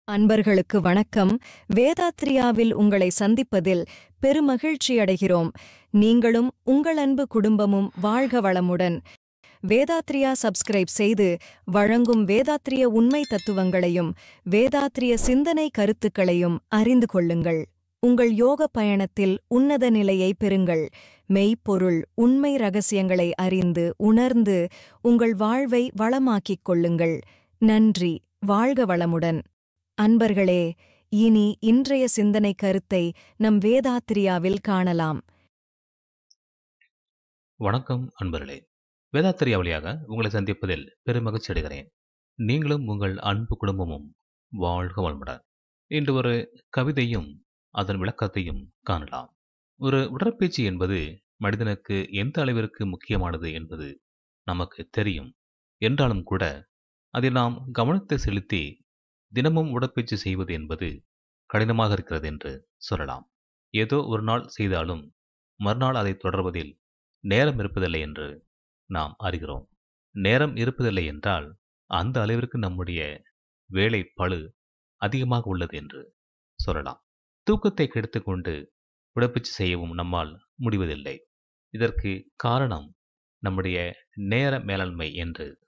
அன்பர்களுக்கு வணக்கம். வேதாத்ரியாவில் உங்களை சந்திப்பதில் பெருமகிழ்ச்சி அடைகிறோம். நீங்களும் உங்கள் அன்பு குடும்பமும் வாழ்க வளமுடன். வேதாத்ரியா சப்ஸ்கிரைப் செய்து வழங்கும் வேதாத்ரிய உண்மை தத்துவங்களையும் வேதாத்ரிய சிந்தனை கருத்துக்களையும் அறிந்து கொள்ளுங்கள். உங்கள் யோக பயணத்தில் உன்னத நிலையை பெறுங்கள். மெய்ப்பொருள் உண்மை ரகசியங்களை அறிந்து உணர்ந்து உங்கள் வாழ்வை வளமாக்கிக் கொள்ளுங்கள். நன்றி. வாழ்க வளமுடன். அன்பர்களே, இனி இன்றைய சிந்தனை கருத்தை நம் வேதாத்ரியாவில் காணலாம். வணக்கம் அன்பர்களே. வேதாத்ரியா வழியாக உங்களை சந்திப்பதில் பெருமகிழ்ச்சி அடைகிறேன். நீங்களும் உங்கள் அன்பு குடும்பமும் வாழ்க வளமுடன். இன்று ஒரு கவிதையும் அதன் விளக்கத்தையும் காணலாம். ஒரு உடற்பயிற்சி என்பது மனிதனுக்கு எந்த அளவிற்கு முக்கியமானது என்பது நமக்கு தெரியும். என்றாலும் கூட அதில் நாம் கவனத்தை செலுத்தி தினமும் உடற்பயிற்சி செய்வது என்பது கடினமாக இருக்கிறது என்று சொல்லலாம். ஏதோ ஒரு நாள் செய்தாலும் மறுநாள் அதை தொடர்வதில் நேரம் இருப்பதில்லை என்று நாம் அறிகிறோம். நேரம் இருப்பதில்லை என்றால் அந்த அளவிற்கு நம்முடைய வேலை பளு அதிகமாக உள்ளது என்று சொல்லலாம். தூக்கத்தை கெடுத்துக்கொண்டு உடற்பயிற்சி செய்யவும் நம்மால் முடிவதில்லை. இதற்கு காரணம் நம்முடைய நேர மேலாண்மை என்று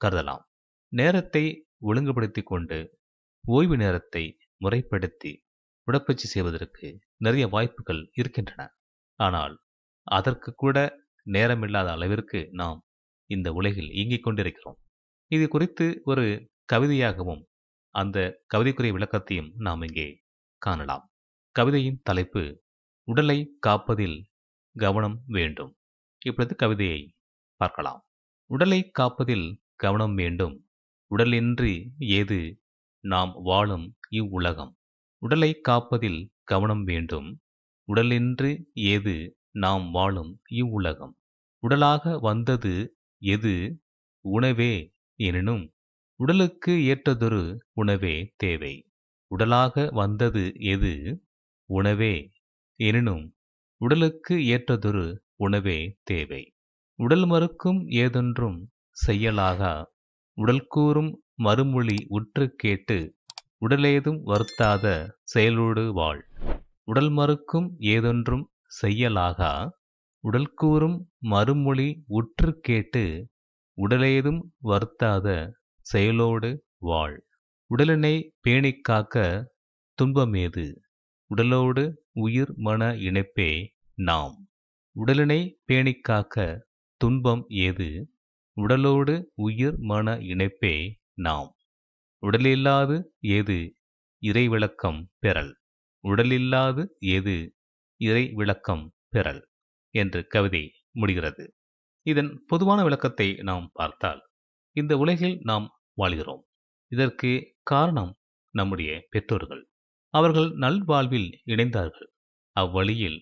கருதலாம். நேரத்தை ஒழுங்குபடுத்தி கொண்டு ஓய்வு நேரத்தை முறைப்படுத்தி உடற்பயிற்சி செய்வதற்கு நிறைய வாய்ப்புகள் இருக்கின்றன. ஆனால் அதற்கு கூட நேரமில்லாத அளவிற்கு நாம் இந்த உலகில் இயங்கிக் கொண்டிருக்கிறோம். இது குறித்து ஒரு கவிதையாகவும் அந்த கவிதைக்குரிய விளக்கத்தையும் நாம் இங்கே காணலாம். கவிதையின் தலைப்பு உடலை காப்பதில் கவனம் வேண்டும். இப்பொழுது கவிதையை பார்க்கலாம். உடலை காப்பதில் கவனம் வேண்டும். உடலின்றி ஏது நாம் வாழும் இவ்வுலகம். உடலை காப்பதில் கவனம் வேண்டும். உடலின்றி ஏது நாம் வாழும் இவ்வுலகம். உடலாக வந்தது எது உணவே எனினும் உடலுக்கு ஏற்றதொரு உணவே தேவை. உடலாக வந்தது எது உணவே எனினும் உடலுக்கு ஏற்றதொரு உணவே தேவை. உடல் மறுக்கும் ஏதொன்றும் செய்யலாகா. உடல் கூறும் மறுமொழி உற்று கேட்டு உடலேதும் வருத்தாத செயலோடு வாழ். உடல் மறுக்கும் ஏதொன்றும் செய்யலாகா. உடல் கூறும் மறுமொழி உற்று கேட்டு உடலேதும் வருத்தாத செயலோடு வாழ். உடலினை பேணிக் காக்க துன்பமேது. உடலோடு உயிர் மன இணைப்பே நாம். உடலினை பேணிக் காக்க துன்பம் ஏது. உடலோடு உயிர் மன இணைப்பே நாம். உடலில்லாது ஏது இறை விளக்கம் பெறல். உடலில்லாது ஏது இறை விளக்கம் பெறல் என்று கவிதை முடிகிறது. இதன் பொதுவான விளக்கத்தை நாம் பார்த்தால், இந்த உலகில் நாம் வாழ்கிறோம். இதற்கு காரணம் நம்முடைய பெற்றோர்கள். அவர்கள் நல்வாழ்வில் இணைந்தார்கள். அவ்வழியில்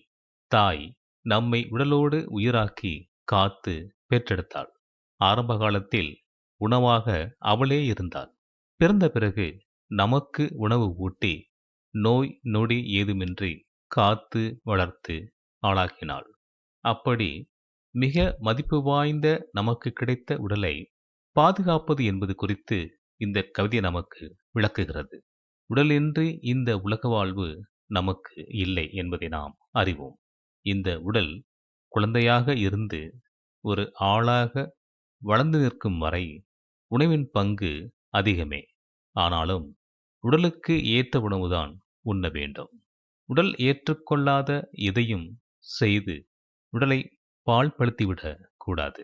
தாய் நம்மை உடலோடு உயிராக்கி காத்து பெற்றெடுத்தாள். ஆரம்ப காலத்தில் உணவாக அவளே இருந்தாள். பிறந்த பிறகு நமக்கு உணவு ஊட்டி நோய் நொடி ஏதுமின்றி காத்து வளர்த்து ஆளாக்கினாள். அப்படி மிக மதிப்பு வாய்ந்த நமக்கு கிடைத்த உடலை பாதுகாப்பது என்பது குறித்து இந்த கவிதை நமக்கு விளக்குகிறது. உடலின்றி இந்த உலக வாழ்வு நமக்கு இல்லை என்பதை நாம் அறிவோம். இந்த உடல் குழந்தையாக இருந்து ஒரு ஆளாக வளர்ந்து நிற்கும் வரை உணவின் பங்கு அதிகமே. ஆனாலும் உடலுக்கு ஏற்ற உணவுதான் உண்ண வேண்டும். உடல் ஏற்றுக்கொள்ளாத எதையும் செய்து உடலை பாழ்படுத்திவிடக் கூடாது.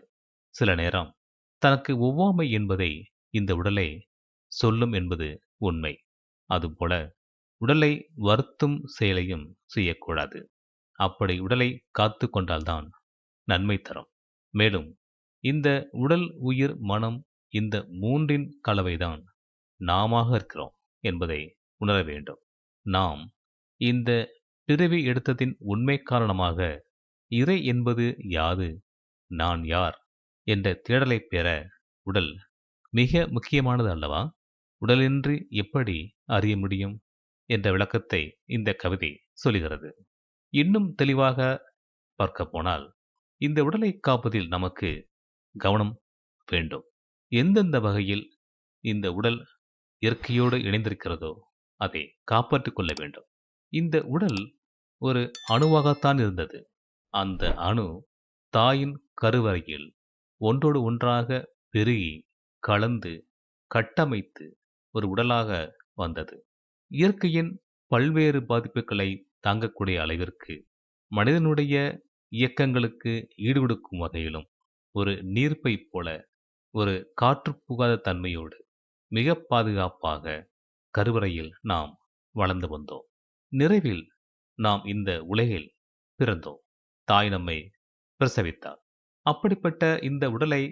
சில நேரம் தனக்கு ஒவ்வாமை என்பதை இந்த உடலை சொல்லும் என்பது உண்மை. அதுபோல உடலை வருத்தும் செயலையும் செய்யக்கூடாது. அப்படி உடலை காத்து கொண்டால்தான் நன்மை தரும். மேலும் இந்த உடல் உயிர் மனம் இந்த மூன்றின் கலவைதான் நாமாக இருக்கிறோம் என்பதை உணர வேண்டும். நாம் இந்த பிறவி எடுத்ததின் உண்மை காரணமாக இறை என்பது யாது, நான் யார் என்ற தேடலை பெற உடல் மிக முக்கியமானது அல்லவா? உடலின்றி எப்படி அறிய முடியும் என்ற விளக்கத்தை இந்த கவிதை சொல்கிறது. இன்னும் தெளிவாக பார்க்க போனால், இந்த உடலை காப்பதில் நமக்கு கவனம் வேண்டும். எந்தெந்த வகையில் இந்த உடல் இயற்கையோடு இணைந்திருக்கிறதோ அதை காப்பாற்றிக் கொள்ள வேண்டும். இந்த உடல் ஒரு அணுவாகத்தான் இருந்தது. அந்த அணு தாயின் கருவறையில் ஒன்றோடு ஒன்றாக பெருகி கலந்து கட்டமைத்து ஒரு உடலாக வந்தது. இயற்கையின் பல்வேறு பாதிப்புகளை தாங்கக்கூடிய அளவிற்கு மனிதனுடைய இயக்கங்களுக்கு ஈடுகொடுக்கும் வகையிலும் ஒரு நீர்ப்பை போல ஒரு காற்று புகாத தன்மையோடு மிக பாதுகாப்பாக கருவறையில் நாம் வளர்ந்து வந்தோம். நிறைவில் நாம் இந்த உலகில் பிறந்தோம். தாய் நம்மை பிரசவித்தார். அப்படிப்பட்ட இந்த உடலை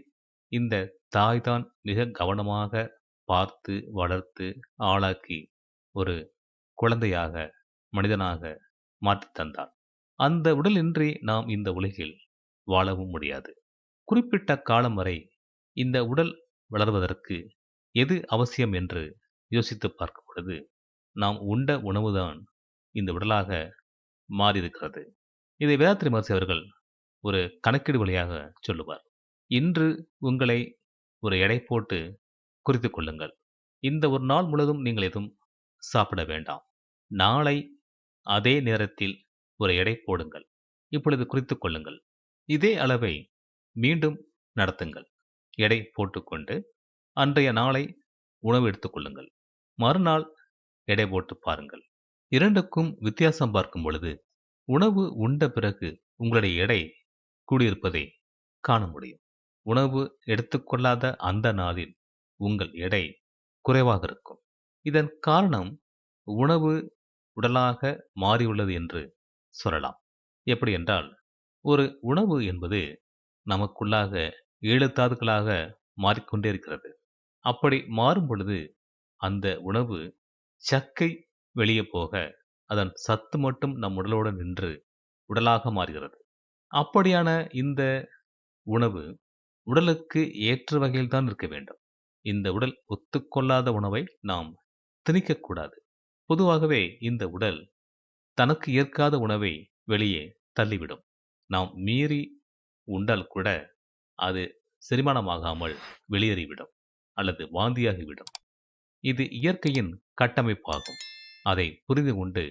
இந்த தாய்தான் மிக கவனமாக பார்த்து வளர்த்து ஆளாக்கி ஒரு குழந்தையாக மனிதனாக மாற்றித் தந்தார். அந்த உடலின்றி நாம் இந்த உலகில் வாழவும் முடியாது. குறிப்பிட்ட காலம் வரை இந்த உடல் வளர்வதற்கு எது அவசியம் என்று யோசித்து பார்க்கும் பொழுது நாம் உண்ட உணவுதான் இந்த உடலாக மாறியிருக்கிறது. இதை வேதாத்ரி மகர்ஷி அவர்கள் ஒரு கணக்கீடு வழியாக சொல்லுவார். இன்று உங்களை ஒரு எடை போட்டு குறித்துக் கொள்ளுங்கள். இந்த ஒரு நாள் முழுவதும் நீங்கள் எதுவும் சாப்பிட வேண்டாம். நாளை அதே நேரத்தில் ஒரு எடை போடுங்கள். இப்பொழுது குறித்துக் கொள்ளுங்கள். இதே அளவை மீண்டும் நடத்துங்கள். எடை போட்டுக்கொண்டு அன்றைய நாளை உணவு எடுத்துக்கொள்ளுங்கள். மறுநாள் எடை போட்டு பாருங்கள். இரண்டுக்கும் வித்தியாசம் பார்க்கும் பொழுது உணவு உண்ட பிறகு உங்களுடைய எடை கூடியிருப்பதை காண முடியும். உணவு எடுத்துக்கொள்ளாத அந்த நாளில் உங்கள் எடை குறைவாக இருக்கும். இதன் காரணம் உணவு உடலாக மாறியுள்ளது என்று சொல்லலாம். எப்படி என்றால், ஒரு உணவு என்பது நமக்குள்ளாக 7 தாதுக்களாக மாறிக்கொண்டே இருக்கிறது. அப்படி மாறும் பொழுது அந்த உணவு சக்கை வெளியே போக அதன் சத்து மட்டும் நம் உடலோடு நின்று உடலாக மாறுகிறது. அப்படியான இந்த உணவு உடலுக்கு ஏற்ற வகையில் தான் இருக்க வேண்டும். இந்த உடல் ஒத்துக்கொள்ளாத உணவை நாம் திணிக்கக்கூடாது. பொதுவாகவே இந்த உடல் தனக்கு ஏற்காத உணவை வெளியே தள்ளிவிடும். நாம் மீறி உண்டால் கூட அது செரிமானமாகாமல் வெளியேறிவிடும் அல்லது வாந்தியாகிவிடும். இது இயற்கையின் கட்டமைப்பாகும். அதை புரிந்து கொண்டு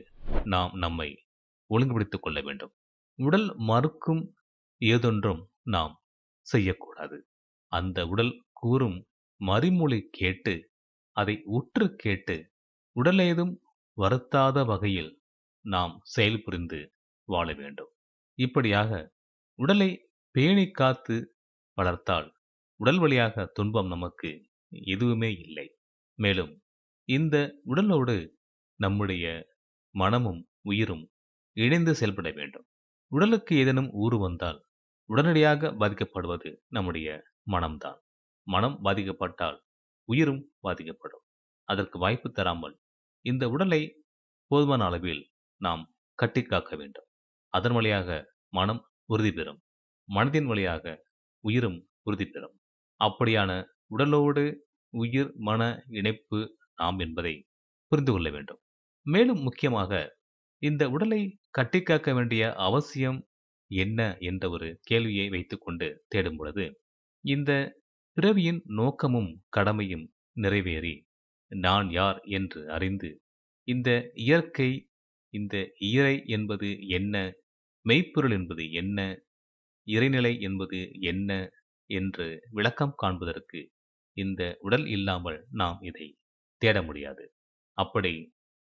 நாம் நம்மை ஒழுங்குபடுத்திக் கொள்ள வேண்டும். உடல் மறுக்கும் ஏதொன்றும் நாம் செய்யக்கூடாது. அந்த உடல் கூறும் மறுமொழி கேட்டு அதை உற்று கேட்டு உடலேதும் வருத்தாத வகையில் நாம் செயல்புரிந்து வாழ வேண்டும். இப்படியாக உடலை பேணி காத்து வளர்த்தால் உடல் வழியாக துன்பம் நமக்கு எதுவுமே இல்லை. மேலும் இந்த உடலோடு நம்முடைய மனமும் உயிரும் இணைந்து செயல்பட வேண்டும். உடலுக்கு ஏதேனும் ஊறு வந்தால் உடனடியாக பாதிக்கப்படுவது நம்முடைய மனம்தான். மனம் பாதிக்கப்பட்டால் உயிரும் பாதிக்கப்படும். அதற்கு வாய்ப்பு தராமல் இந்த உடலை போதுமான அளவில் நாம் கட்டி காக்க வேண்டும். அதன் வழியாக மனம் உறுதி பெறும். மனதின் வழியாக உயிரும் உறுதி பெறும். அப்படியான உடலோடு உயிர் மன இணைப்பு நாம் என்பதை புரிந்து கொள்ள வேண்டும். மேலும் முக்கியமாக இந்த உடலை கட்டி காக்க வேண்டிய அவசியம் என்ன என்ற ஒரு கேள்வியை வைத்துக்கொண்டு தேடும் பொழுது இந்த பிறவியின் நோக்கமும் கடமையும் நிறைவேறி நான் யார் என்று அறிந்து இந்த இயற்கை, இந்த இறை என்பது என்ன, மெய்ப்பொருள் என்பது என்ன, இறைநிலை என்பது என்ன என்று விளக்கம் காண்பதற்கு இந்த உடல் இல்லாமல் நாம் இதை தேட முடியாது. அப்படி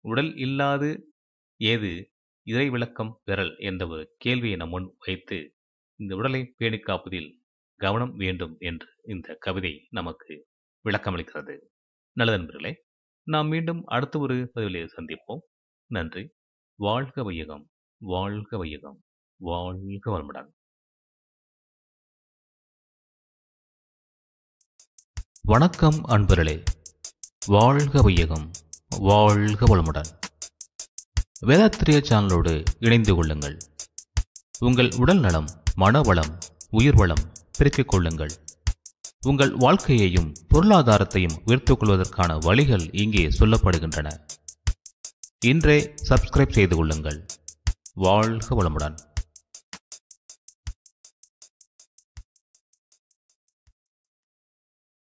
உடல் இல்லாது ஏது இறை விளக்கம் பெறல் என்ற ஒரு கேள்வியை நம் முன் வைத்து இந்த உடலை பேணி காப்பதில் கவனம் வேண்டும் என்று இந்த கவிதை நமக்கு விளக்கமளிக்கிறது. நல்லது நண்பர்களே, நாம் மீண்டும் அடுத்த ஒரு பதிவிலே சந்திப்போம். நன்றி. வாழ்க வையகம், வாழ்க வையகம், வாழ்க வளமுடன். வணக்கம் அன்பர்களே. வாழ்க வையகம், வாழ்க வளமுடன். வேதாத்திரிய சேனலோடு இணைந்து கொள்ளுங்கள். உங்கள் உடல் நலம், மனவளம், உயிர் வளம் பெருக்கிக் கொள்ளுங்கள். உங்கள் வாழ்க்கையையும் பொருளாதாரத்தையும் உயர்த்திக் கொள்வதற்கான வழிகள் இங்கே சொல்லப்படுகின்றன. இன்றே சப்ஸ்கிரைப் செய்து கொள்ளுங்கள். வாழ்க வளமுடன்.